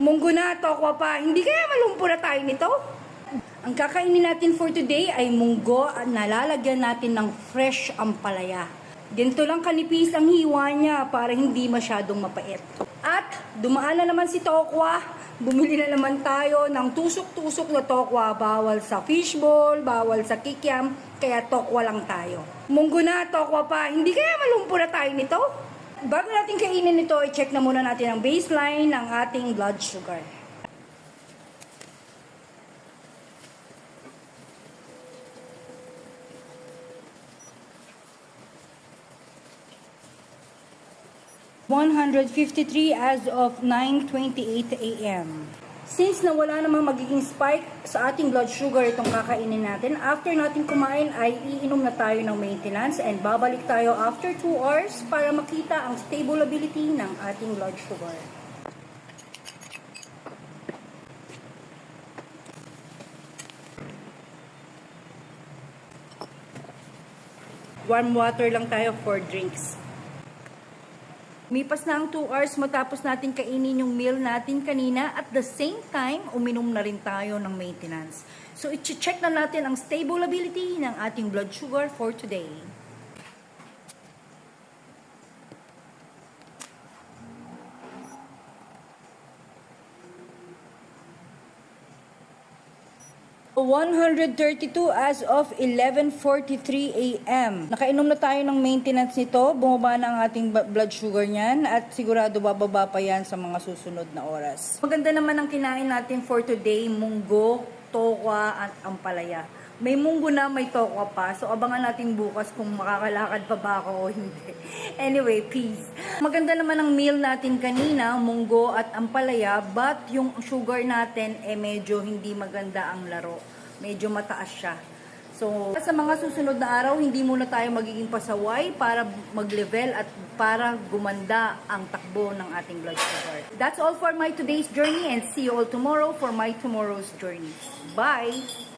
Munggo na, tokwa pa. Hindi kaya malumpo na tayo nito? Ang kakainin natin for today ay munggo at nalalagyan natin ng fresh ampalaya. Ganito lang kanipis ang hiwa niya para hindi masyadong mapait. At dumaan na naman si Tokwa. Bumili na naman tayo ng tusok-tusok na tokwa. Bawal sa fishball, bawal sa kikiam, kaya tokwa lang tayo. Munggo na, tokwa pa. Hindi kaya malumpo na tayo nito? Bago natin kainin ito, i-check na muna natin ang baseline ng ating blood sugar. (153 as of 9:28 a.m.) Since nawala namang magiging spike sa ating blood sugar itong kakainin natin, after natin kumain ay iinom na tayo ng maintenance and babalik tayo after 2 hours para makita ang stability ng ating blood sugar. Warm water lang tayo for drinks. Mipas na ang 2 hours matapos natin kainin yung meal natin kanina. At the same time, uminom na rin tayo ng maintenance. So, i-check na natin ang stability ng ating blood sugar for today. (132 as of 11:43 a.m.) Nakainom na tayo ng maintenance nito. Bumaba na ang ating blood sugar niyan at sigurado bababa pa yan sa mga susunod na oras. Maganda naman ang kinain natin for today, munggo, tokwa at ampalaya. May munggo na, may tokwa pa. So abangan natin bukas kung makakalakad pa ba ako o hindi. Anyway, peace. Maganda naman ang meal natin kanina, munggo at ampalaya, but yung sugar natin medyo hindi maganda ang laro. Medyo mataas siya. So, sa mga susunod na araw, hindi muna tayo magiging pasaway para mag-level at para gumanda ang takbo ng ating blood sugar. That's all for my today's journey and see you all tomorrow for my tomorrow's journey. Bye!